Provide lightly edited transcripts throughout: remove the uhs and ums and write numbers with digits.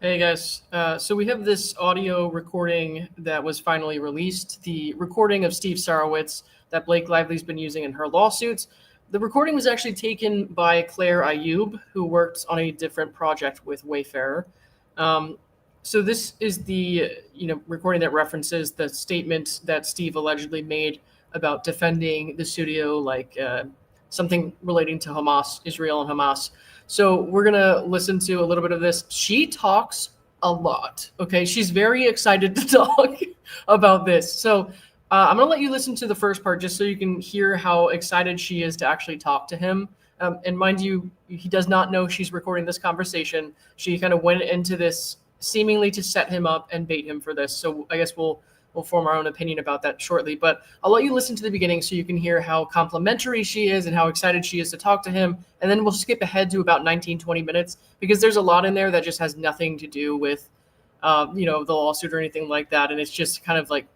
Hey guys, so we have this audio recording that was finally released, the recording of Steve Sarowitz that Blake Lively's been using in her lawsuits. The recording was actually taken by Claire Ayub, who worked on a different project with Wayfarer. So this is the recording that references the statement that Steve allegedly made about defending the studio, like something relating to Hamas, Israel and Hamas. So we're going to listen to a little bit of this. She talks a lot. Okay. She's very excited to talk about this. So I'm going to let you listen to the first part just so you can hear how excited she is to actually talk to him. And mind you, he does not know she's recording this conversation. She kind of went into this seemingly to set him up and bait him for this. So I guess we'll form our own opinion about that shortly. But I'll let you listen to the beginning so you can hear how complimentary she is and how excited she is to talk to him. And then we'll skip ahead to about 19, 20 minutes because there's a lot in there that just has nothing to do with, the lawsuit or anything like that. And it's just kind of like,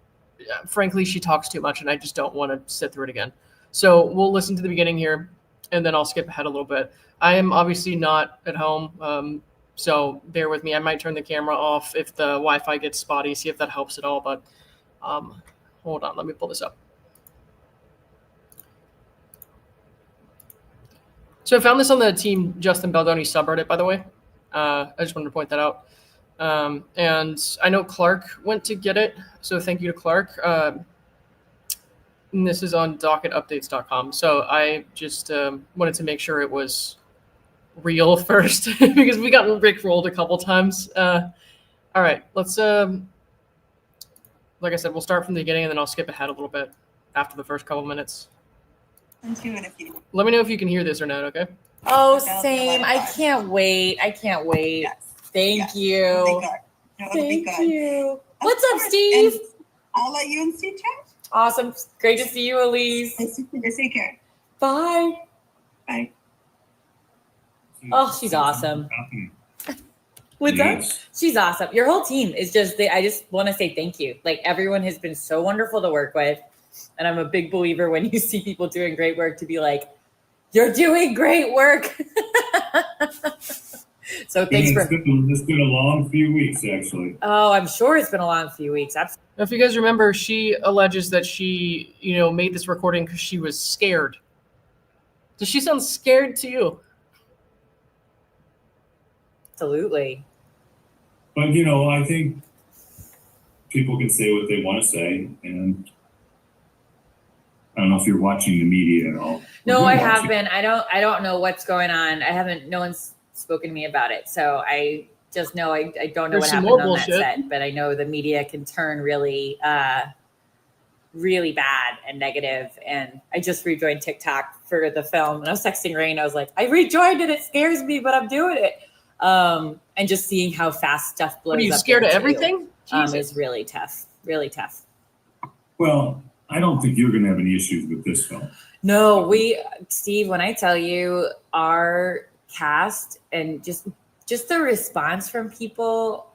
frankly, she talks too much and I just don't want to sit through it again. So we'll listen to the beginning here and then I'll skip ahead a little bit. I am obviously not at home. So bear with me. I might turn the camera off if the Wi-Fi gets spotty, see if that helps at all. But hold on, let me pull this up. So I found this on the Team Justin Baldoni subreddit, by the way. I just wanted to point that out. And I know Clark went to get it, so thank you to Clark. And this is on docketupdates.com. So I just wanted to make sure it was real first because we got rickrolled a couple times. All right, let's like I said, we'll start from the beginning and then I'll skip ahead a little bit after the first couple minutes. Let me know if you can hear this or not, okay? Oh, same. I can't wait. Yes. Thank you. Thank you. What's up, Steve? And I'll let you and Steve chat. Awesome. Great to see you, Elise. Nice to see you. Take care. Bye. Bye. Oh, she's awesome. What's up? She's awesome. Your whole team is I just want to say thank you. Like, everyone has been so wonderful to work with. And I'm a big believer when you see people doing great work to be like, you're doing great work. So thanks It's been a long few weeks, actually. Oh, I'm sure it's been a long few weeks. Now, if you guys remember, she alleges that she, made this recording because she was scared. Does she sound scared to you? Absolutely. But, I think people can say what they want to say. And I don't know if you're watching the media at all. No, I have been. I don't know what's going on. No one's spoken to me about it. So I just know I don't know what happened on that set. But I know the media can turn really, really bad and negative. And I just rejoined TikTok for the film. And I was texting Rain. I was like, I rejoined it. It scares me, but I'm doing it. And just seeing how fast stuff blows up. What, are you scared of everything? Is really tough. Really tough. Well, I don't think you're going to have any issues with this film. No, Steve, when I tell you our cast and just the response from people,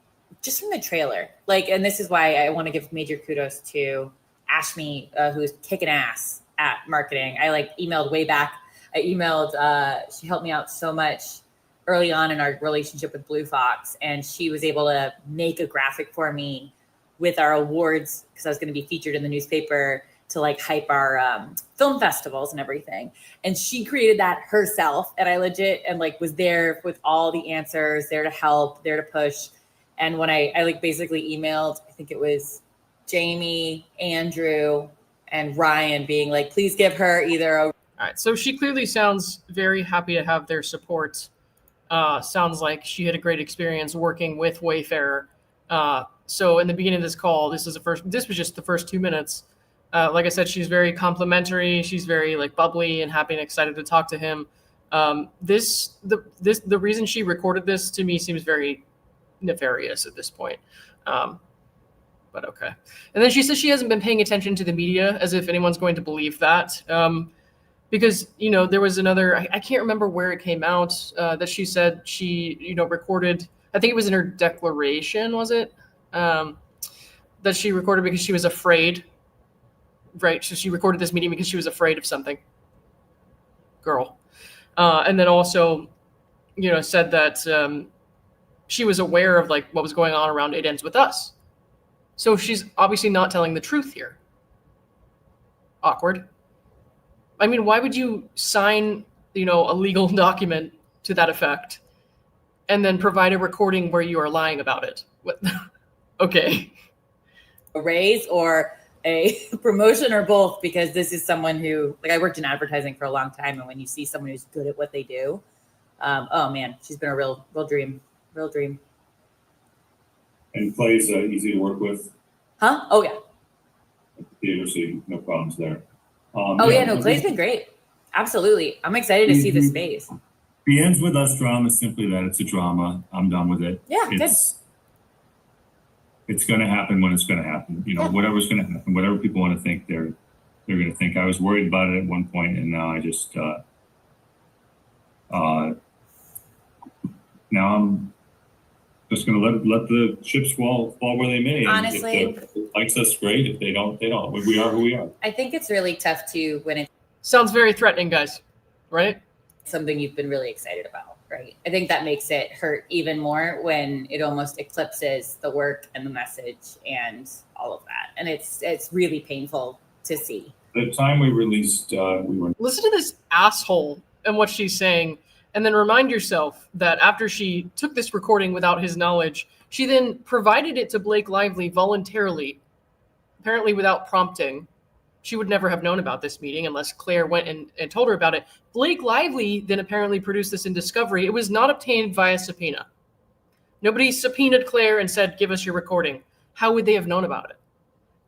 just from the trailer, and this is why I want to give major kudos to Ashmi, who's kicking ass at marketing. I emailed way back. She helped me out so much early on in our relationship with Blue Fox, and she was able to make a graphic for me with our awards because I was going to be featured in the newspaper to hype our film festivals and everything. And she created that herself, and I legit was there with all the answers, there to help, there to push. And when I basically emailed, I think it was Jamie, Andrew, and Ryan being please give her either a. All right, so she clearly sounds very happy to have their support. Sounds like she had a great experience working with Wayfarer. So in the beginning of this call, this was just the first 2 minutes. Like I said, she's very complimentary. She's very bubbly and happy and excited to talk to him. The reason she recorded this to me seems very nefarious at this point. But okay. And then she says she hasn't been paying attention to the media, as if anyone's going to believe that. Because, there was another, I can't remember where it came out, that she said she, recorded, I think it was in her declaration, was it? That she recorded because she was afraid, right? So she recorded this meeting because she was afraid of something. Girl. And then also, said that she was aware of like what was going on around It Ends With Us. So she's obviously not telling the truth here. Awkward. I mean, why would you sign, a legal document to that effect and then provide a recording where you are lying about it? What? Okay. A raise or a promotion or both, because this is someone who, like, I worked in advertising for a long time, and when you see someone who's good at what they do, oh man, she's been a real dream. And Clay's easy to work with. Huh? Oh yeah. Theater, so no problems there. Clay's been great. Absolutely. I'm excited to see the space. The Ends With Us drama is simply that. It's a drama. I'm done with it. Yeah, It's going to happen when it's going to happen. Whatever's going to happen, whatever people want to think, they're going to think. I was worried about it at one point, and now I just now I'm just going to let the chips fall where they may. Honestly, and if they likes us, great. If they don't, they don't. We are who we are. I think it's really tough too when it's Sounds very threatening, guys. Right? something you've been really excited about, right? I think that makes it hurt even more when it almost eclipses the work and the message and all of that. And it's really painful to see. The time we released, we were. Listen to this asshole and what she's saying, and then remind yourself that after she took this recording without his knowledge, she then provided it to Blake Lively voluntarily, apparently without prompting. She would never have known about this meeting unless Claire went and told her about it. Blake Lively then apparently produced this in discovery. It was not obtained via subpoena. Nobody subpoenaed Claire and said, give us your recording. How would they have known about it?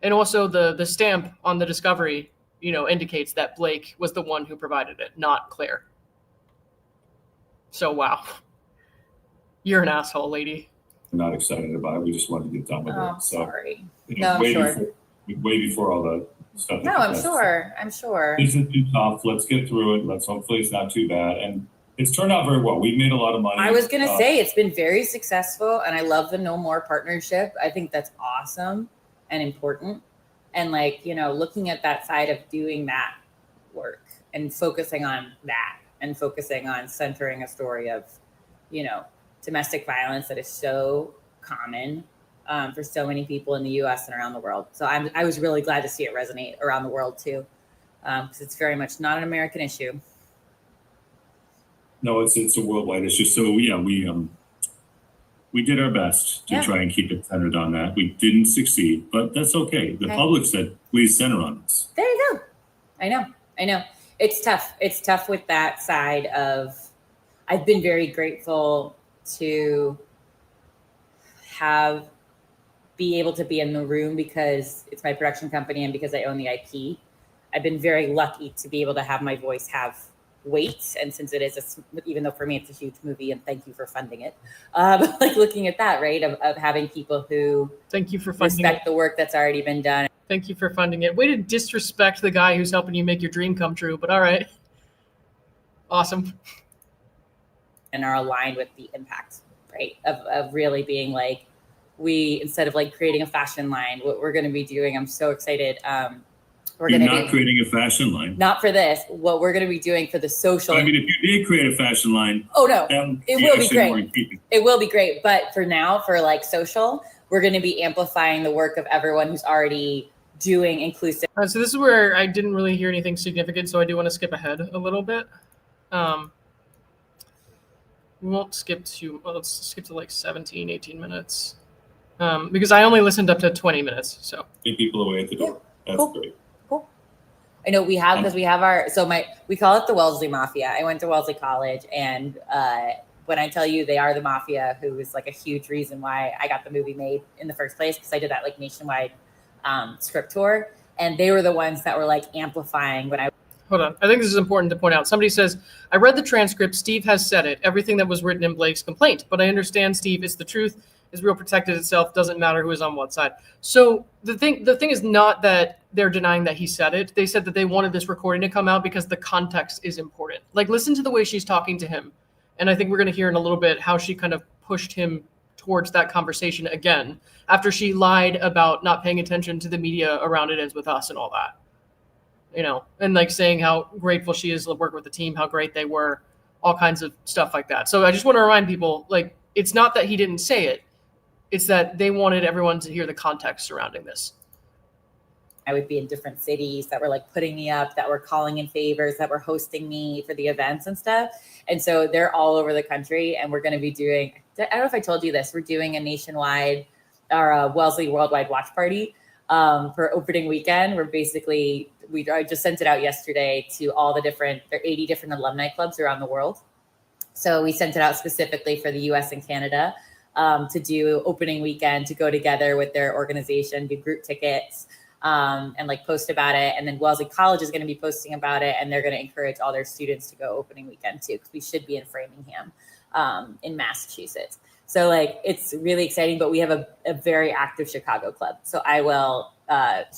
And also the stamp on the discovery, indicates that Blake was the one who provided it, not Claire. So, wow. You're an asshole, lady. Not excited about it. We just wanted to get done with Oh, it. So, sorry. No, I'm sure. Way before all the stuff. No, I'm sure. This isn't too tough. Let's get through it. Hopefully it's not too bad. And it's turned out very well. We've made a lot of money. I was going to say it's been very successful, and I love the No More partnership. I think that's awesome and important. And looking at that side of doing that work and focusing on that and focusing on centering a story of, domestic violence that is so common for so many people in the U.S. and around the world. So I was really glad to see it resonate around the world too, because it's very much not an American issue. No, it's a worldwide issue. So we did our best to try and keep it centered on that. We didn't succeed, but that's okay. The public said, please center on us. There you go. I know. It's tough. It's tough with that side of, I've been very grateful to be able to be in the room because it's my production company and because I own the IP. I've been very lucky to be able to have my voice have weight. And since it is, even though for me, it's a huge movie, and thank you for funding it. Looking at that, right, of having people who thank you for funding respect the work that's already been done. Thank you for funding it. Way to disrespect the guy who's helping you make your dream come true, but all right. Awesome. And are aligned with the impact, right, of really being instead of creating a fashion line, what we're going to be doing, I'm so excited. You're not creating a fashion line. Not for this. What we're going to be doing for the social. I mean, if you did create a fashion line. Oh, no. It will be great. It will be great. But for now, for social, we're going to be amplifying the work of everyone who's already doing inclusive. So this is where I didn't really hear anything significant, so I do want to skip ahead a little bit. We won't skip let's skip to 17, 18 minutes. Because I only listened up to 20 minutes. So Take people away at the door. That's cool. Great. Cool. I know we have, because we have we call it the Wellesley Mafia. I went to Wellesley College, and when I tell you they are the mafia, who is a huge reason why I got the movie made in the first place, because I did that nationwide script tour, and they were the ones that were amplifying when I. Hold on. I think this is important to point out. Somebody says, I read the transcript. Steve has said it. Everything that was written in Blake's complaint. But I understand, Steve, it's the truth. Israel protected itself. Doesn't matter who is on what side. So the thing is not that they're denying that he said it. They said that they wanted this recording to come out because the context is important. Listen to the way she's talking to him. And I think we're going to hear in a little bit how she kind of pushed him towards that conversation again after she lied about not paying attention to the media around It Ends With Us and all that. And saying how grateful she is to work with the team, how great they were, all kinds of stuff like that. So I just want to remind people, it's not that he didn't say it. It's that they wanted everyone to hear the context surrounding this. I would be in different cities that were like putting me up, that were calling in favors, that were hosting me for the events and stuff. And so they're all over the country, and we're going to be doing, I don't know if I told you this, we're doing a nationwide or a Wellesley Worldwide Watch Party for opening weekend. We're basically, I just sent it out yesterday to all the different, there are 80 different alumni clubs around the world. So we sent it out specifically for the US and Canada to do opening weekend, to go together with their organization, do group tickets, and like post about it. And then Wellesley College is going to be posting about it, and they're going to encourage all their students to go opening weekend too, because we should be in Framingham in Massachusetts. So like, it's really exciting, but we have a very active Chicago club. So I will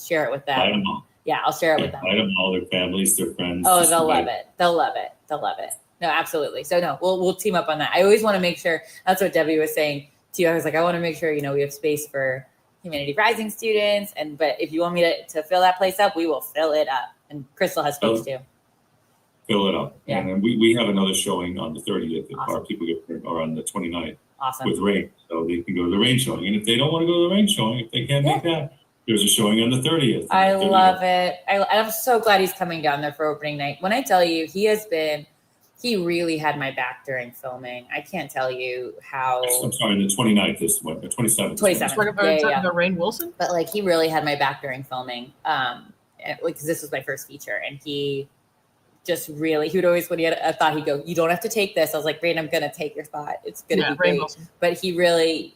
share it with them. Yeah, I'll share it with them. Invite them, all their families, their friends. Oh, they'll love it. They'll love it. They'll love it. No, absolutely. So no, we'll team up on that. I always want to make sure, that's what Debbie was saying to you. I was like, I want to make sure, we have space for Humanity Rising students. But if you want me to fill that place up, we will fill it up. And Crystal has space too. Fill it up. Yeah. And then we have another showing on the 30th if Awesome. our people or on the 29th Awesome. with rain. So they can go to the rain showing. And if they don't want to go to the rain showing, if they can't make that, there's a showing on the 30th. I love it. I'm so glad he's coming down there for opening night. When I tell you, he really had my back during filming. I can't tell you how. I'm sorry, the 29th is what? The 27th. 27th. Yeah. The Rainn Wilson? But like, he really had my back during filming. Because this was my first feature, and he just really, he would always, when he had a thought, he'd go, "You don't have to take this." I was like, "Rainn, I'm going to take your thought. It's going to be great." Wilson. But he really,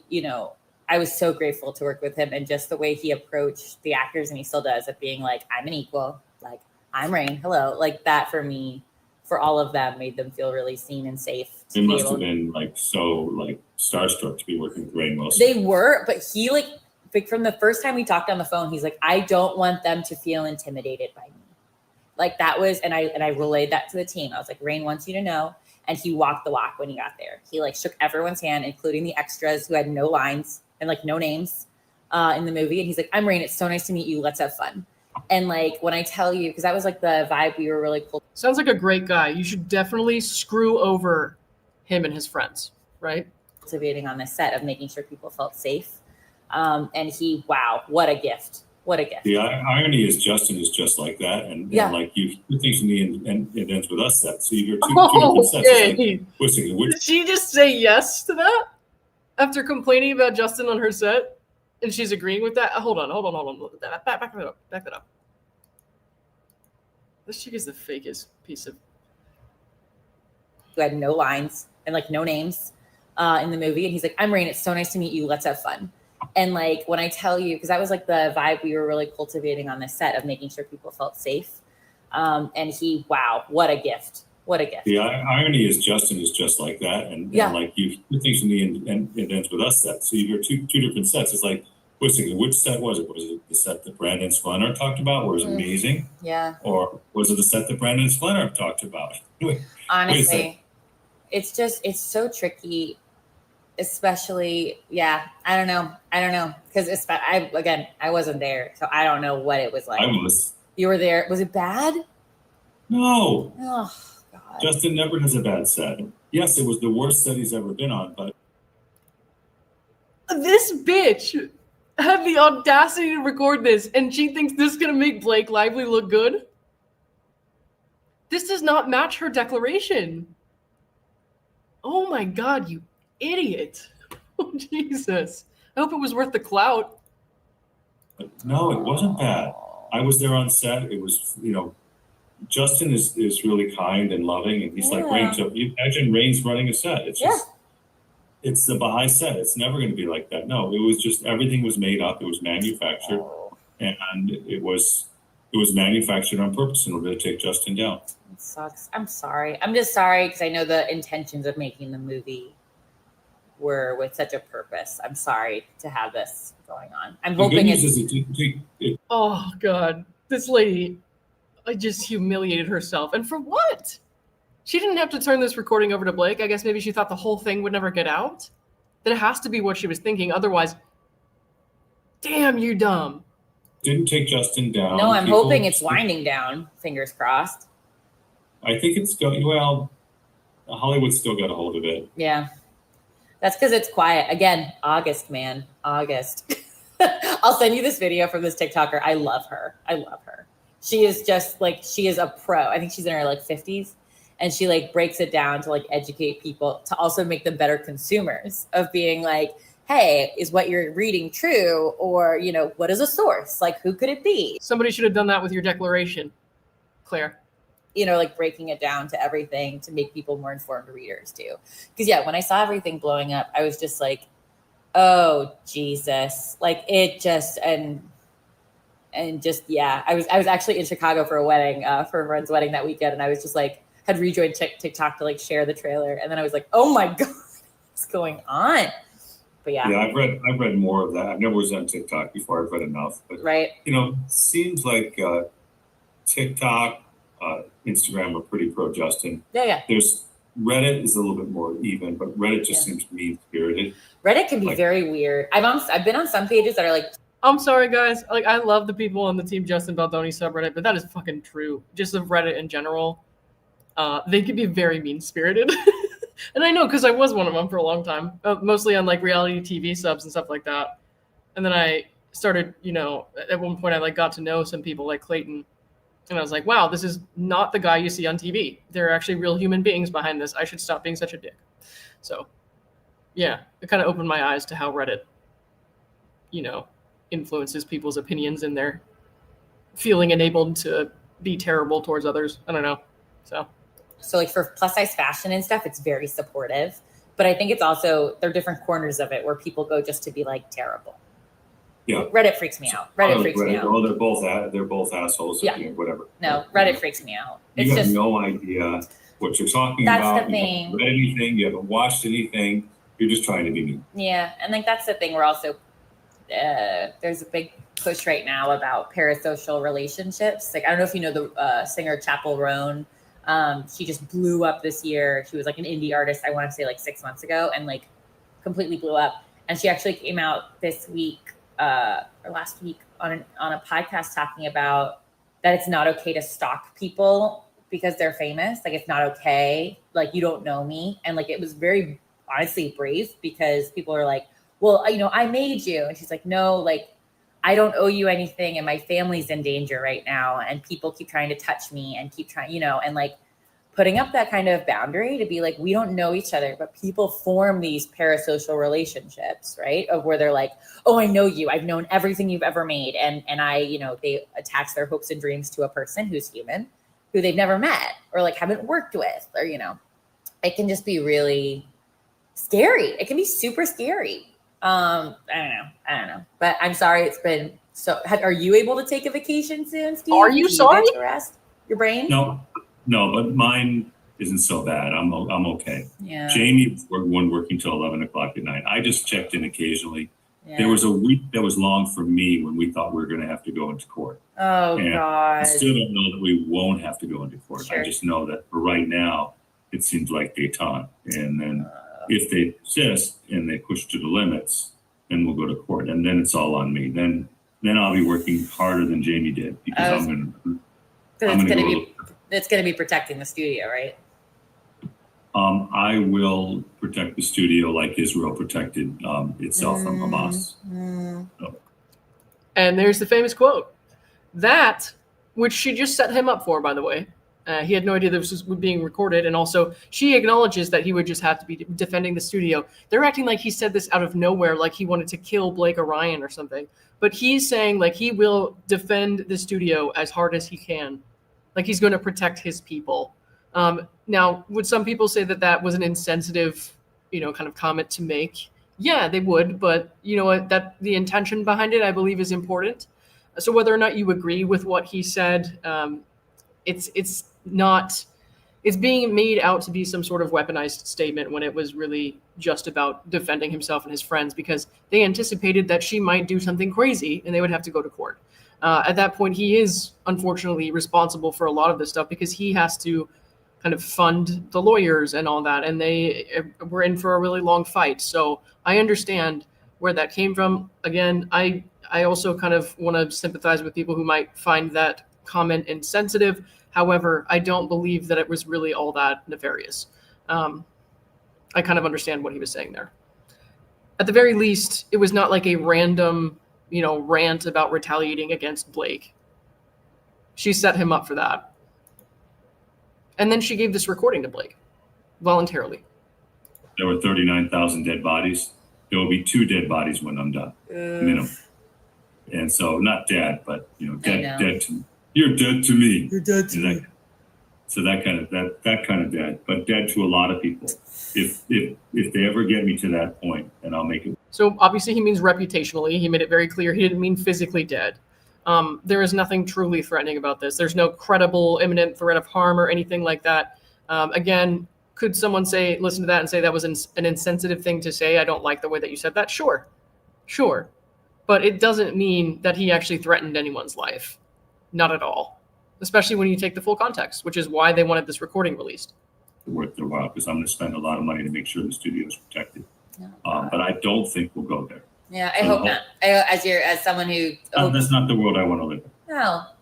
I was so grateful to work with him, and just the way he approached the actors, and he still does, of being like, "I'm an equal, like, I'm Rainn, hello." Like that for me, for all of them, made them feel really seen and safe. It must have been so starstruck to be working with Rainn Wilson. They were, but he like from the first time we talked on the phone, he's like, "I don't want them to feel intimidated by me." Like that was, and I relayed that to the team. I was like, "Rainn wants you to know." And he walked the walk when he got there. He like shook everyone's hand, including the extras who had no lines and like no names in the movie. And he's like, "I'm Rainn. It's so nice to meet you. Let's have fun." And like, when I tell you, because that was like the vibe we were really cool. Sounds like a great guy. You should definitely screw over him and his friends, right? Cultivating on this set of making sure people felt safe. And wow, what a gift. What a gift. The irony is Justin is just like that. And like you things to me and it ends with us set. So you're two different sets. Okay. Like, Did she just say yes to that after complaining about Justin on her set? And she's agreeing with that? Hold on. Back that up. This chick is the fakest piece of... Who had no lines and like no names in the movie. And he's like, "I'm Rainn. It's so nice to meet you. Let's have fun." And like, when I tell you, because that was like the vibe we were really cultivating on this set of making sure people felt safe. And wow, what a gift. What a gift. The irony is Justin is just like that. And like you things to me and it ends with us set. So you're two different sets. It's like, which set was it? Was it the set that Brandon Splenner talked about, where it was amazing? Yeah. Or was it the set that Brandon Splenner talked about? Honestly, it's so tricky, especially, I don't know. Because I wasn't there, so I don't know what it was like. I was. You were there. Was it bad? No. Oh, God. Justin never has a bad set. Yes, it was the worst set he's ever been on, but... This bitch had the audacity to record this, and she thinks this is going to make Blake Lively look good? This does not match her declaration. Oh my God, you idiot. Oh, Jesus. I hope it was worth the clout. No, it wasn't bad. I was there on set. It was, Justin is really kind and loving, and he's like Rainn. So you imagine Rainn's running a set. It's just, it's the Baha'i set. It's never going to be like that. No, it was just, everything was made up. It was manufactured, and it was manufactured on purpose in order to take Justin down. It sucks. I'm sorry. I'm just sorry because I know the intentions of making the movie were with such a purpose. I'm sorry to have this going on. I'm hoping it's... Oh, God. This lady, I just humiliated herself. And for what? She didn't have to turn this recording over to Blake. I guess maybe she thought the whole thing would never get out. That it has to be what she was thinking. Otherwise, damn, you dumb. Didn't take Justin down. No, I'm hoping it's winding down. Fingers crossed. I think it's going, Hollywood still got a hold of it. Yeah. That's because it's quiet. Again, August, man. August. I'll send you this video from this TikToker. I love her. She is just like, she is a pro. I think she's in her like 50s. And she like breaks it down to like educate people, to also make them better consumers of being like, hey, is what you're reading true? Or, you know, what is a source? Like, who could it be? Somebody should have done that with your declaration, Claire. You know, like breaking it down to everything to make people more informed readers too. Because yeah, when I saw everything blowing up, I was just like, oh Jesus. Like it just, and just, yeah, I was actually in Chicago for a wedding, for a friend's wedding that weekend. And I was just like, had rejoined TikTok to like share the trailer. And then I was like, oh my God, what's going on? But yeah. Yeah, I've read more of that. I've never was on TikTok before. I've read enough. But, right. you know, seems like TikTok, Instagram are pretty pro Justin. Yeah. There's Reddit is a little bit more even, but Reddit just seems mean-spirited. Reddit can be very weird. I've been on some pages that are like, I'm sorry, guys. Like, I love the people on the Team Justin Baldoni subreddit, but that is fucking true. Just of Reddit in general. They can be very mean-spirited. And I know because I was one of them for a long time, mostly on like reality TV subs and stuff like that. And then I started, you know, at one point I like got to know some people like Clayton. And I was like, wow, this is not the guy you see on TV. There are actually real human beings behind this. I should stop being such a dick. So, yeah, it kind of opened my eyes to how Reddit, you know, influences people's opinions and their feeling enabled to be terrible towards others. I don't know. So like for plus size fashion and stuff, it's very supportive. But I think it's also, there are different corners of it where people go just to be like terrible. Yeah. Reddit freaks me out. Reddit freaks me out. Well, they're both assholes. Yeah. Whatever. No, Reddit freaks me out. You have no idea what you're talking about. That's the thing. You haven't read anything. You haven't watched anything. You're just trying to be mean. Yeah. And like, that's the thing. We're also, there's a big push right now about parasocial relationships. Like, I don't know if you know the singer Chapel Roan. She just blew up this year. She was like an indie artist, I want to say like 6 months ago, and like completely blew up. And she actually came out this week or last week on a podcast talking about that it's not okay to stalk people because they're famous. Like, it's not okay. Like, you don't know me. And like, it was very honestly brave because people are like, well, you know, I made you. And she's like, no, like, I don't owe you anything and my family's in danger right now. And people keep trying to touch me and keep trying, you know, and like putting up that kind of boundary to be like, we don't know each other, but people form these parasocial relationships, right? Of where they're like, oh, I know you. I've known everything you've ever made. And I, you know, they attach their hopes and dreams to a person who's human, who they've never met or like haven't worked with, or, you know, it can just be really scary. It can be super scary. I don't know, but I'm sorry. It's been so, are you able to take a vacation soon, Steve? Are you sorry? To rest your brain? No, but mine isn't so bad. I'm okay. Yeah. Jamie was working till 11 o'clock at night. I just checked in occasionally. Yeah. There was a week that was long for me when we thought we were going to have to go into court. Oh, and God. I still don't know that we won't have to go into court. Sure. I just know that for right now, it seems like détente. And then if they persist and they push to the limits, then we'll go to court. And then it's all on me. Then I'll be working harder than Jamie did because it's going to be protecting the studio, right? I will protect the studio like Israel protected itself from Hamas. So. And there's the famous quote. That, which she just set him up for, by the way. He had no idea this was being recorded. And also, she acknowledges that he would just have to be defending the studio. They're acting like he said this out of nowhere, like he wanted to kill Blake Orion or something. But he's saying like he will defend the studio as hard as he can. Like he's going to protect his people. Now, would some people say that that was an insensitive, you know, kind of comment to make? Yeah, they would. But you know what? That the intention behind it, I believe, is important. So whether or not you agree with what he said, it's not. It's being made out to be some sort of weaponized statement when it was really just about defending himself and his friends because they anticipated that she might do something crazy and they would have to go to court. At that point, he is unfortunately responsible for a lot of this stuff because he has to kind of fund the lawyers and all that. And they were in for a really long fight. So I understand where that came from. Again, I also kind of want to sympathize with people who might find that comment insensitive. However, I don't believe that it was really all that nefarious. I kind of understand what he was saying there. At the very least, it was not like a random, rant about retaliating against Blake. She set him up for that. And then she gave this recording to Blake voluntarily. There were 39,000 dead bodies. There will be 2 dead bodies when I'm done, minimum. And so not dead, but dead to you're dead to me. You're dead to me. So that kind of dead, but dead to a lot of people. If they ever get me to that point, then I'll make it. So obviously he means reputationally. He made it very clear he didn't mean physically dead. There is nothing truly threatening about this. There's no credible imminent threat of harm or anything like that. Again, could someone listen to that and say that was an insensitive thing to say? I don't like the way that you said that. Sure. But it doesn't mean that he actually threatened anyone's life. Not at all. Especially when you take the full context, which is why they wanted this recording released. Worth their while, because I'm going to spend a lot of money to make sure the studio is protected. But I don't think we'll go there. Yeah, I hope not. As someone who that's not the world I want to live in.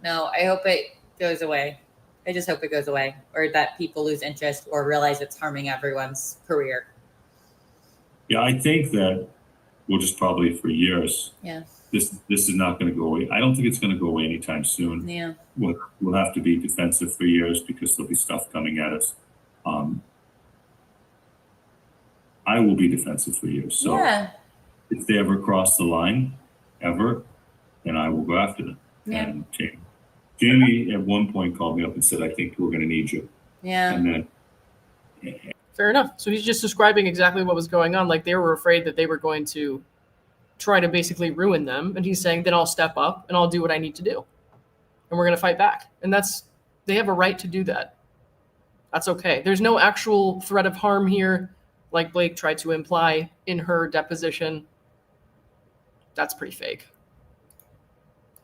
No, I hope it goes away. I just hope it goes away, or that people lose interest or realize it's harming everyone's career. Yeah, I think that we'll just probably for years. Yeah. This is not going to go away. I don't think it's going to go away anytime soon. Yeah. We'll have to be defensive for years because there'll be stuff coming at us. I will be defensive for years. So if they ever cross the line, then I will go after them. Yeah. And Jamie at one point called me up and said, I think we're going to need you. Yeah. And then. Fair enough. So he's just describing exactly what was going on. Like they were afraid that they were going to try to basically ruin them. And he's saying, then I'll step up and I'll do what I need to do. And we're going to fight back. And they have a right to do that. That's okay. There's no actual threat of harm here, like Blake tried to imply in her deposition. That's pretty fake.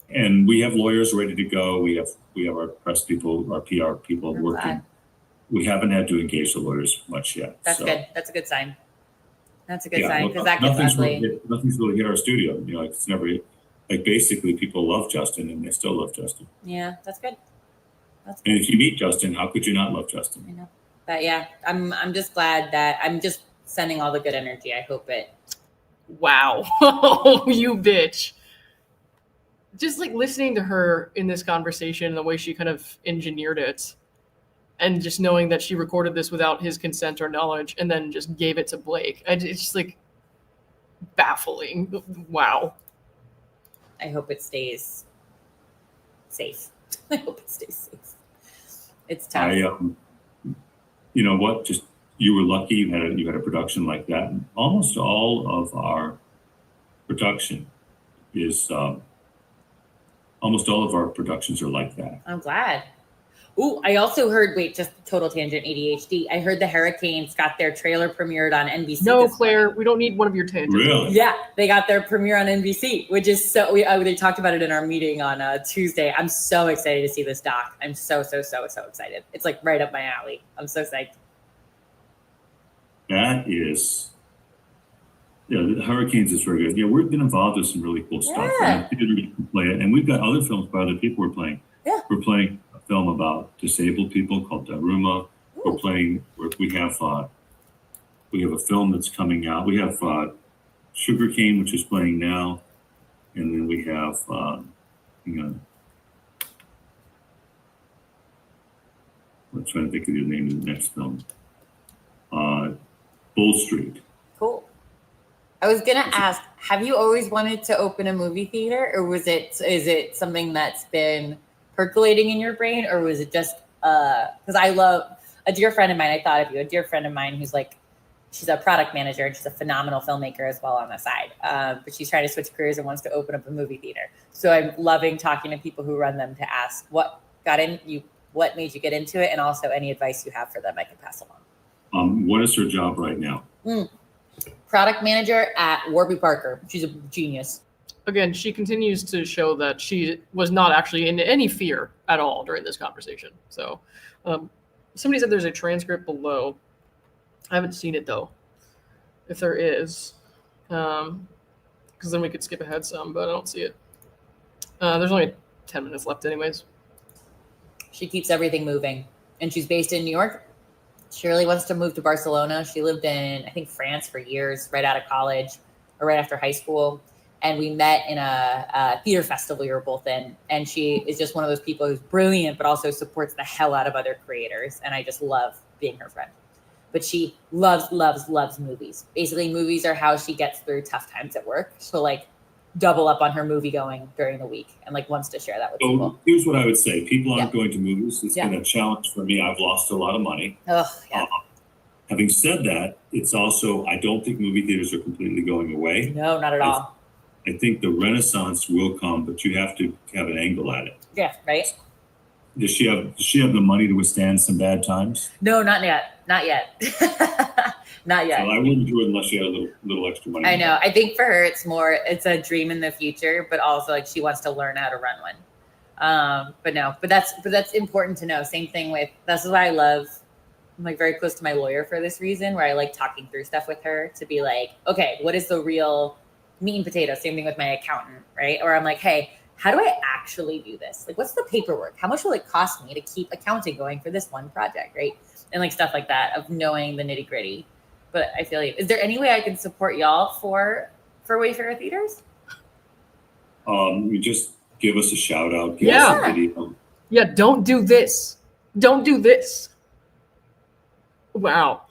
And we have lawyers ready to go. We have our press people, our PR people working. Glad. We haven't had to engage the lawyers much yet. That's good. That's a good sign. That's a good sign because well, that gets ugly. Nothing's really hit our studio. It's never basically people love Justin and they still love Justin. Yeah, that's good. And if you meet Justin, how could you not love Justin? I know. But yeah, I'm just glad that I'm just sending all the good energy. I hope it. Wow. Oh, you bitch. Just like listening to her in this conversation, the way she kind of engineered it, and just knowing that she recorded this without his consent or knowledge and then just gave it to Blake. It's just like baffling. Wow. I hope it stays safe. I hope it stays safe. It's tough. You know what? Just you were lucky you had a production like that. Almost all of our production is almost all of our productions are like that. I'm glad. Ooh, I also heard, just total tangent, ADHD. I heard the Hurricanes got their trailer premiered on NBC. No, Claire, we don't need one of your tangents. Really? Yeah, they got their premiere on NBC, which is so, they talked about it in our meeting on Tuesday. I'm so excited to see this doc. I'm so excited. It's like right up my alley. I'm so psyched. That is, the Hurricanes is very good. Yeah, we've been involved with some really cool stuff. Yeah. And play it. And we've got other films by other people we're playing. Yeah. We're playing a film about disabled people called Daruma. We have a film that's coming out. We have Sugarcane, which is playing now. And then we have, hang on. I'm trying to think of the name of the next film. Bull Street. Cool. I was gonna ask, have you always wanted to open a movie theater, or is it something that's been percolating in your brain, or was it just because I love a dear friend of mine, I thought of you, a dear friend of mine who's she's a product manager and she's a phenomenal filmmaker as well on the side. But she's trying to switch careers and wants to open up a movie theater. So I'm loving talking to people who run them to ask what made you get into it, and also any advice you have for them I can pass along. What is her job right now? Product manager at Warby Parker. She's a genius. Again, she continues to show that she was not actually in any fear at all during this conversation. So somebody said there's a transcript below. I haven't seen it though. If there is, because then we could skip ahead some, but I don't see it. There's only 10 minutes left anyways. She keeps everything moving, and she's based in New York. She really wants to move to Barcelona. She lived in, I think, France for years, right out of college. or right after high school. And we met in a theater festival we were both in. And she is just one of those people who's brilliant, but also supports the hell out of other creators. And I just love being her friend. But she loves movies. Basically, movies are how she gets through tough times at work. She'll like double up on her movie going during the week and like wants to share that with people. Here's what I would say. People aren't going to movies. It's been a challenge for me. I've lost a lot of money. Having said that, it's also, I don't think movie theaters are completely going away. No, not at all. I think the renaissance will come, but you have to have an angle at it. Yeah, right. Does she have the money to withstand some bad times? No, not yet. Not yet. Not yet. Well, I wouldn't do it unless you had a little extra money. I know. I think for her, it's a dream in the future, but also like she wants to learn how to run one. But that's important to know. Same thing with, this is why I'm like very close to my lawyer for this reason, where I like talking through stuff with her to be like, okay, what is the real meat and potatoes? Same thing with my accountant, right? Or I'm like, hey, how do I actually do this? Like, what's the paperwork? How much will it cost me to keep accounting going for this one project, right? And like stuff like that of knowing the nitty gritty. But I feel like, is there any way I can support y'all for Wayfarer Theaters? You just give us a shout out. Give us a video. Yeah, don't do this. Don't do this. Wow.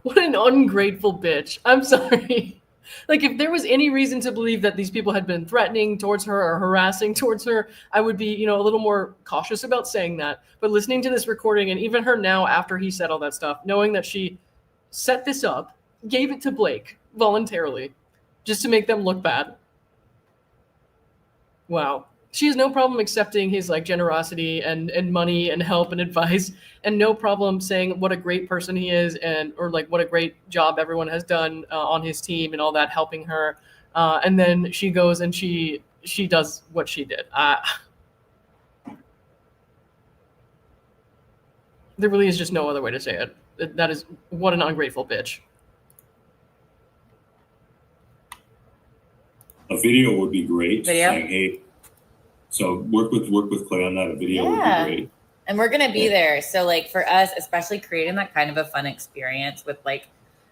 What an ungrateful bitch. I'm sorry. Like, if there was any reason to believe that these people had been threatening towards her or harassing towards her, I would be, a little more cautious about saying that. But listening to this recording, and even her now after he said all that stuff, knowing that she set this up, gave it to Blake voluntarily, just to make them look bad. Wow. She has no problem accepting his like generosity and money and help and advice, and no problem saying what a great person he is, or like what a great job everyone has done on his team and all that, helping her. And then she goes and she does what she did. There really is just no other way to say it. That is, what an ungrateful bitch. A video would be great. Video? Saying, hey, so work with Clay on that. A video would be great. And we're gonna be there. So like for us, especially creating that kind of a fun experience with like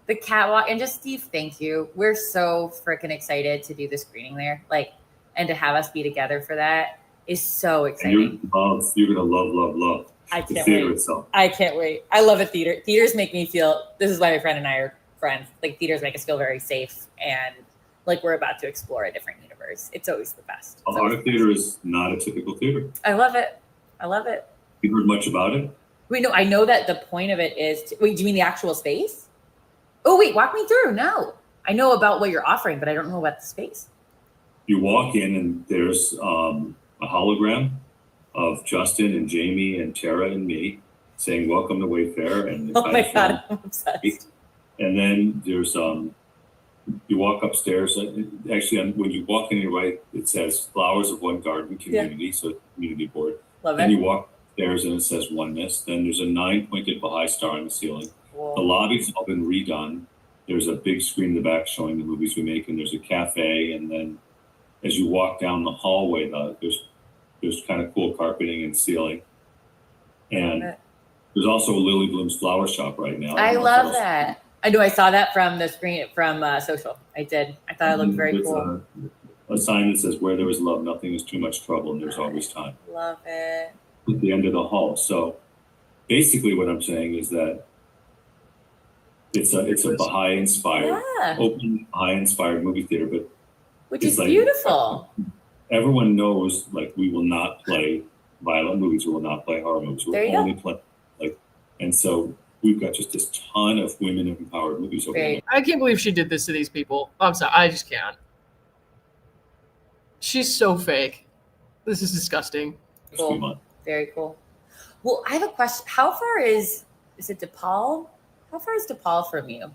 the catwalk, and just Steve, thank you. We're so freaking excited to do the screening there. Like, and to have us be together for that is so exciting. And you're gonna love I the can't theater wait. itself. I can't wait. I love a theater. Theaters make me feel, this is why my friend and I are friends. Like theaters make us feel very safe and like we're about to explore a different universe. It's always the best. Our theater is not a typical theater. I love it. I love it. You heard much about it? Wait, no, I know that the point of it is wait, do you mean the actual space? Oh, wait, walk me through. No. I know about what you're offering, but I don't know about the space. You walk in and there's a hologram of Justin and Jamie and Tara and me saying, welcome to Wayfarer. And Oh my God, I'm obsessed. And then there's, you walk upstairs. Actually, when you walk in, you're right, it says Flowers of One Garden Community, so community board. Love and it. you walk upstairs and it says Oneness. Then there's a 9-pointed Baha'i star on the ceiling. Cool. The lobby's all been redone. There's a big screen in the back showing the movies we make, and there's a cafe. And then as you walk down the hallway, there's kind of cool carpeting and ceiling. And there's also a Lily Bloom's flower shop right now. I love that. I know I saw that from the screen from social. I did. I thought it looked very cool. A sign that says, where there is love, nothing is too much trouble, and there's always time. Love it. At the end of the hall. So basically what I'm saying is that it's a Baha'i inspired, open Baha'i inspired movie theater, but which is like, beautiful. Everyone knows, like, we will not play violent movies. We will not play horror movies. We'll only play and so we've got just this ton of women empowered movies over there. I can't believe she did this to these people. I'm sorry. I just can't. She's so fake. This is disgusting. Cool. Very cool. Well, I have a question. How far is it DePaul? How far is DePaul from you?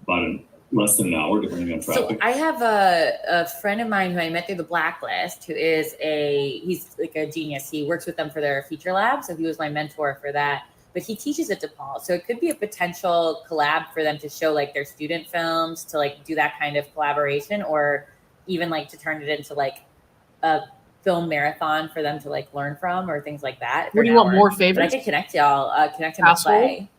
About less than an hour, depending on traffic. So I have a friend of mine who I met through the Blacklist, who is he's like a genius. He works with them for their feature lab. So he was my mentor for that. But he teaches at DePaul. So it could be a potential collab for them to show like their student films, to like do that kind of collaboration, or even like to turn it into like a film marathon for them to like learn from, or things like that. What do you want, more favorites? But I could connect y'all, connect him with Clay.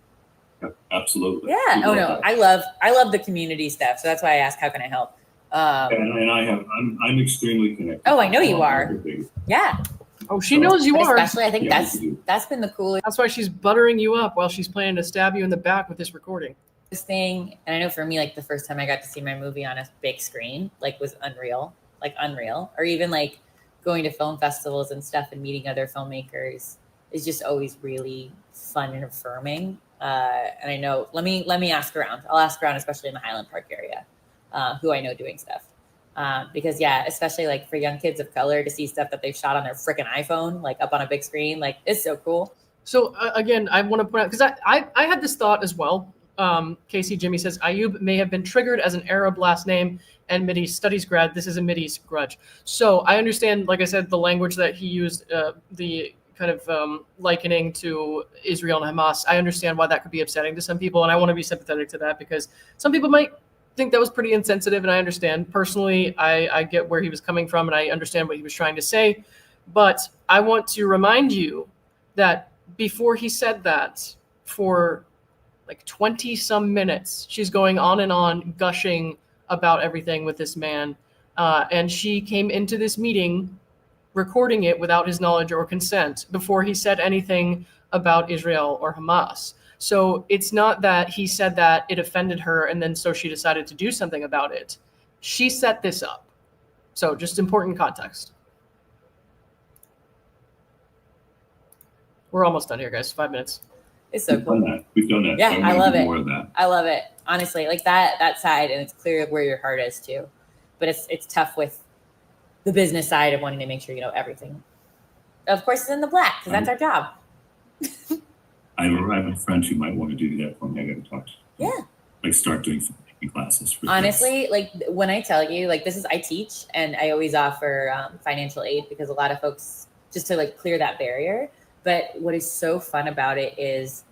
Absolutely. Yeah. We Oh love no, that. I love the community stuff. So that's why I asked, how can I help? And I'm extremely connected. Oh, I know you are. Everything. Yeah. Oh, she knows you But are. especially, I think Yeah, we do. that's been the coolest That's why she's buttering you up while she's planning to stab you in the back with this recording. thing. And I know for me, like the first time I got to see my movie on a big screen, like was unreal. Or even like going to film festivals and stuff and meeting other filmmakers is just always really fun and affirming. And I know, let me ask around. I'll ask around, especially in the Highland Park area, who I know doing stuff. Because yeah, especially like for young kids of color to see stuff that they've shot on their freaking iPhone, like up on a big screen, like it's so cool. So again, I want to point out, because I had this thought as well. Casey Jimmy says Ayub may have been triggered as an Arab last name and Midi studies grad. This is a Midi's grudge. So I understand, like I said, the language that he used, the kind of likening to Israel and Hamas. I understand why that could be upsetting to some people, and I want to be sympathetic to that because some people might think that was pretty insensitive, and I understand. Personally, I get where he was coming from, and I understand what he was trying to say. But I want to remind you that before he said that, for like 20 some minutes, she's going on and on, gushing about everything with this man. And she came into this meeting recording it without his knowledge or consent before he said anything about Israel or Hamas. So it's not that he said that it offended her and then so she decided to do something about it. She set this up. So just important context. We're almost done here, guys. 5 minutes. It's so cool. We've done that. Yeah, So I love it. More of that. I love it. Honestly, like that side, and it's clear where your heart is too. But it's tough with the business side of wanting to make sure you know everything. Of course, it's in the black because that's our job. I have a friend who might want to do that for me. I got to talk to. Yeah. Like start doing filmmaking classes. For Honestly, like when I tell you, like I teach and I always offer financial aid because a lot of folks just to like clear that barrier. But what is so fun about it is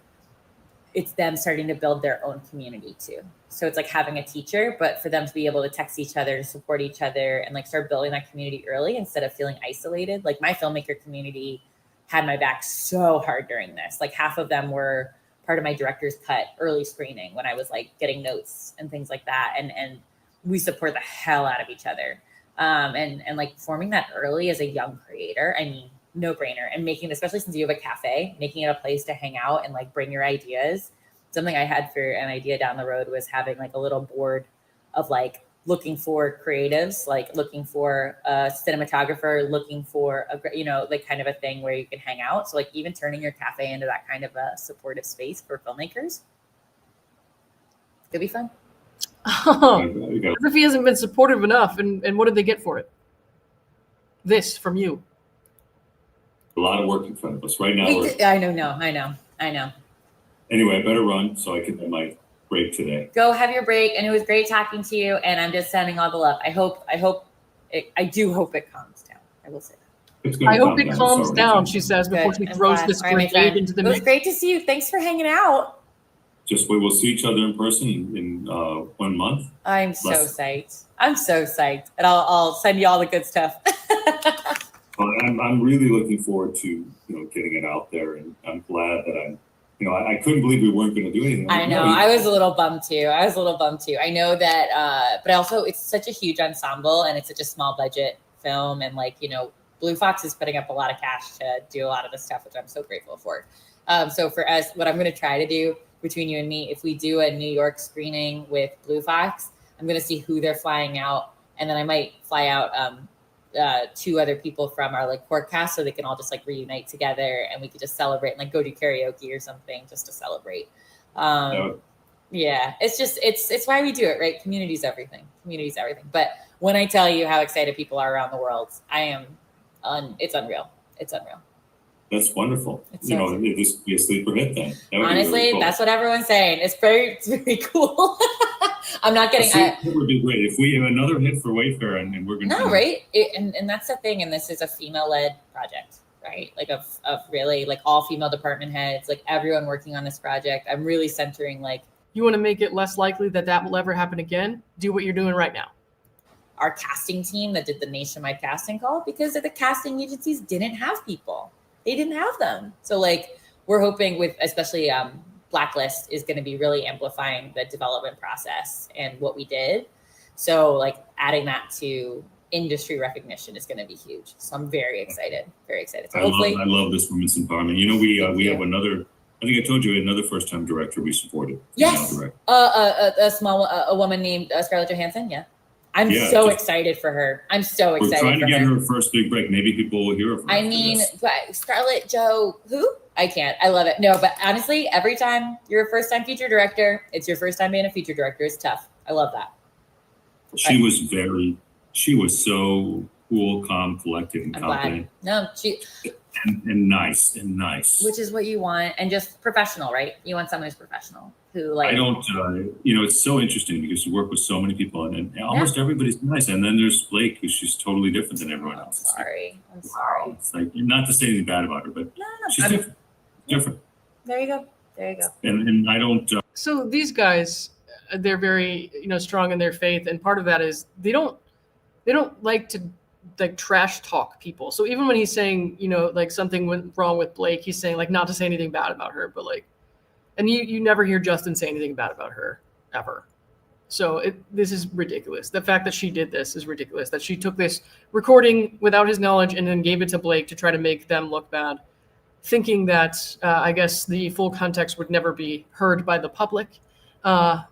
it's them starting to build their own community too. So it's like having a teacher, but for them to be able to text each other, to support each other and like start building that community early instead of feeling isolated. Like my filmmaker community had my back so hard during this. Like half of them were part of my director's cut early screening when I was like getting notes and things like that. And we support the hell out of each other. And like forming that early as a young creator, I mean, no brainer. And making, especially since you have a cafe, making it a place to hang out and like bring your ideas. Something I had for an idea down the road was having like a little board of like looking for creatives, like looking for a cinematographer, looking for a, you know, like kind of a thing where you can hang out. So like even turning your cafe into that kind of a supportive space for filmmakers could be fun. Oh, as if he hasn't been supportive enough. And what did they get for it? This from you. A lot of work in front of us right now. I know. Anyway, I better run so I can have my break today. Go have your break, and it was great talking to you. And I'm just sending all the love. I do hope it calms down. I will say that. I hope it calms down, she says, before she throws this grenade into the mix. It was great to see you. Thanks for hanging out. Just wait, we'll see each other in person in 1 month. I'm so psyched. And I'll send you all the good stuff. Well, I'm really looking forward to getting it out there, and I'm glad that I couldn't believe we weren't going to do anything. I know. I was a little bummed too. I know that, but also it's such a huge ensemble and it's such a small budget film. And Blue Fox is putting up a lot of cash to do a lot of the stuff, which I'm so grateful for. So for us, what I'm going to try to do between you and me, if we do a New York screening with Blue Fox, I'm going to see who they're flying out. And then I might fly out, 2 other people from our core cast so they can all just reunite together and we could just celebrate and go do karaoke or something just to celebrate. Yeah, it's why we do it, right? Community's everything. But when I tell you how excited people are around the world, it's unreal. That's wonderful. This would be a sleeper hit then. Honestly, really cool. That's what everyone's saying. It's very cool. I'm not getting. It would be great if we have another hit for Wayfarer, and we're going to. No, right? And that's the thing. And this is a female-led project, right? Of really all female department heads, everyone working on this project. I'm really centering You want to make it less likely that will ever happen again? Do what you're doing right now. Our casting team that did the nationwide casting call, because the casting agencies didn't have people. They didn't have them. So we're hoping with especially Blacklist is going to be really amplifying the development process and what we did. So like adding that to industry recognition is going to be huge. So I'm very excited. Very excited. So I love this women's empowerment. We have another. I think I told you another first-time director we supported. Yes, a woman named Scarlett Johansson. Yeah, I'm so excited for her. I'm so excited. We're trying to get her first big break. Maybe people will hear her. I mean, but Scarlett Jo, who? I can't. I love it. No, but honestly, every time you're a first-time feature director, it's your first time being a feature director. It's tough. I love that. She was so cool, calm, collected, and confident. No, and nice. Which is what you want, and just professional, right? You want someone who's professional, who like. I don't. It's so interesting because you work with so many people, and almost everybody's nice. And then there's Blake, who's just totally different than everyone else. I'm sorry. It's like not to say anything bad about her, but she's different. Different. There you go. And I don't. So these guys, they're very strong in their faith, and part of that is they don't like to like trash talk people. So even when he's saying like something went wrong with Blake, he's saying like not to say anything bad about her, but like, and you never hear Justin say anything bad about her ever. So this is ridiculous. The fact that she did this is ridiculous. That she took this recording without his knowledge and then gave it to Blake to try to make them look bad, thinking that I guess the full context would never be heard by the public. That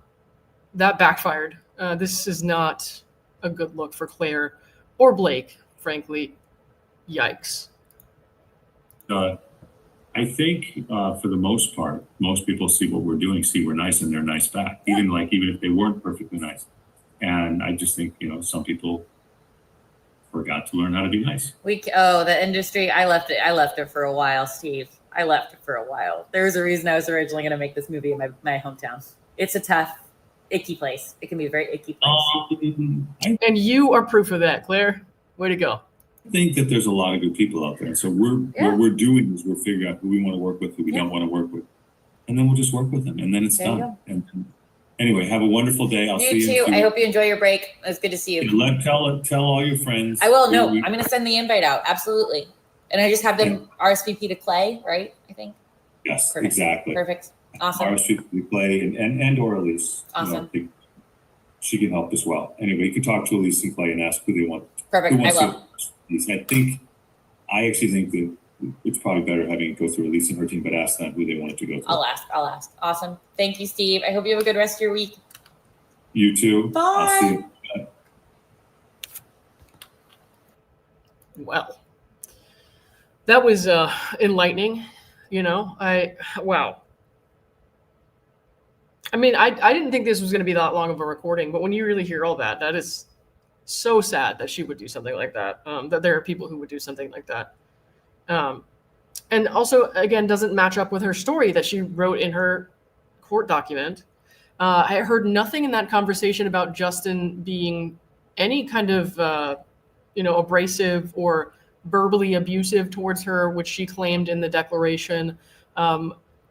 backfired. This is not a good look for Claire or Blake, frankly. Yikes. I think for the most part, most people see what we're doing, see we're nice, and they're nice back, even if they weren't perfectly nice. And I just think, some people forgot to learn how to be nice. The industry, I left it for a while, Steve. I left it for a while. There's a reason I was originally going to make this movie in my hometown. It's a tough, icky place. It can be a very icky place. And you are proof of that, Claire. Way to go. I think that there's a lot of good people out there. So what we're doing is we're figuring out who we want to work with, who we don't want to work with. And then we'll just work with them. And then it's done. And anyway, have a wonderful day. I'll see you. You too. I hope you enjoy your break. It was good to see you. Tell all your friends. I will. No, I'm going to send the invite out. Absolutely. And I just have them RSVP to Clay, right? I think. Yes, Perfect. Exactly. Perfect. Awesome. RSVP to Clay and or Elise. Awesome. She can help as well. Anyway, you can talk to Elise and Clay and ask who they want. Perfect. I will. I actually think that it's probably better having it go through Elise and her team, but ask them who they want it to go through. I'll ask. Awesome. Thank you, Steve. I hope you have a good rest of your week. You too. Bye. I'll see you. Well, that was enlightening. Wow. I mean, I didn't think this was going to be that long of a recording, but when you really hear all that, that is so sad that she would do something like that, that there are people who would do something like that. And also, again, doesn't match up with her story that she wrote in her court document. I heard nothing in that conversation about Justin being any kind of, abrasive or verbally abusive towards her, which she claimed in the declaration.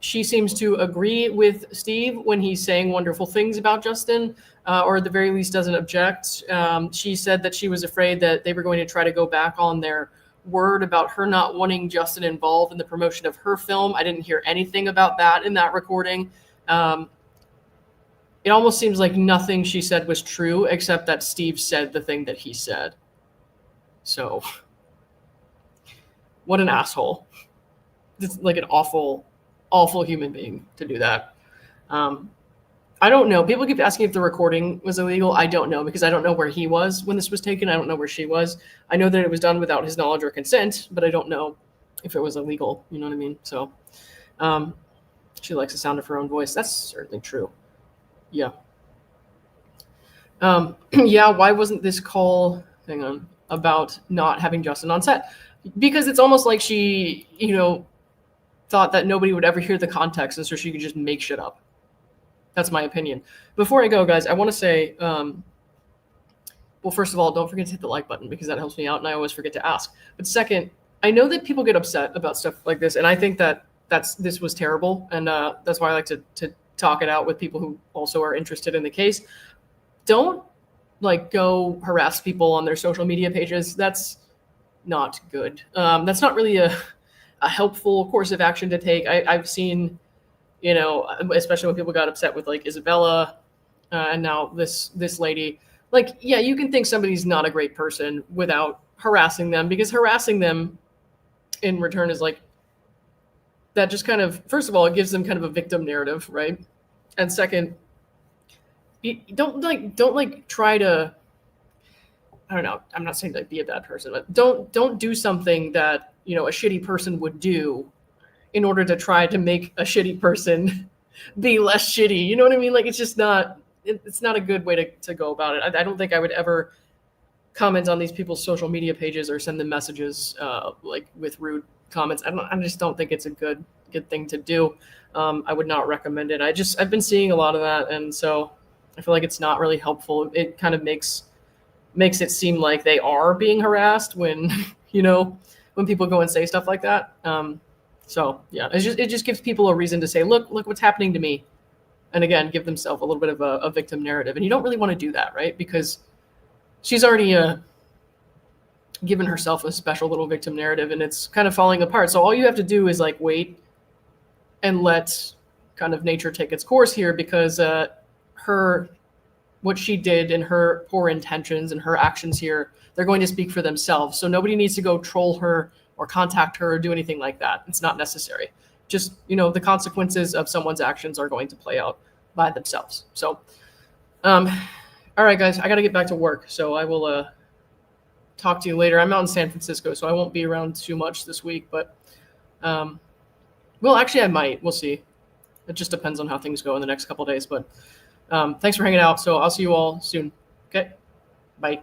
She seems to agree with Steve when he's saying wonderful things about Justin, or at the very least doesn't object. She said that she was afraid that they were going to try to go back on their word about her not wanting Justin involved in the promotion of her film. I didn't hear anything about that in that recording. It almost seems like nothing she said was true, except that Steve said the thing that he said. So, what an asshole. It's like an awful human being to do that. I don't know. People keep asking if the recording was illegal. I don't know, because I don't know where he was when this was taken. I don't know where she was. I know that it was done without his knowledge or consent, but I don't know if it was illegal. You know what I mean? So she likes the sound of her own voice. That's certainly true. Yeah. Why wasn't this call, about not having Justin on set? Because it's almost like she, thought that nobody would ever hear the context, and so she could just make shit up. That's my opinion. Before I go, guys, I want to say, well, first of all, don't forget to hit the like button, because that helps me out, and I always forget to ask. But second, I know that people get upset about stuff like this, and I think that this was terrible, and that's why I like to talk it out with people who also are interested in the case. Don't go harass people on their social media pages. That's not good. That's not really a helpful course of action to take. I've seen, especially when people got upset with like Isabella and now this lady. Like, yeah, you can think somebody's not a great person without harassing them, because harassing them in return is like, that just kind of, first of all, it gives them kind of a victim narrative, right? And second, don't try to, I don't know, I'm not saying like be a bad person, but don't do something that, a shitty person would do in order to try to make a shitty person be less shitty. You know what I mean? Like, it's just not, it's not a good way to go about it. I don't think I would ever comment on these people's social media pages or send them messages like with rude comments. I just don't think it's a good thing to do. I would not recommend it. I've been seeing a lot of that, and so I feel like it's not really helpful. It kind of makes it seem like they are being harassed when when people go and say stuff like that. So yeah, it just gives people a reason to say, look what's happening to me, and again, give themselves a little bit of a victim narrative. And you don't really want to do that, right? Because she's already given herself a special little victim narrative, and it's kind of falling apart. So all you have to do is like wait and let kind of nature take its course here, because what she did and her poor intentions and her actions here, they're going to speak for themselves. So nobody needs to go troll her or contact her or do anything like that. It's not necessary. Just, the consequences of someone's actions are going to play out by themselves. So, all right, guys, I got to get back to work. So I will talk to you later. I'm out in San Francisco, so I won't be around too much this week, but, well, actually I might, we'll see. It just depends on how things go in the next couple of days, but thanks for hanging out. So I'll see you all soon. Okay. Bye.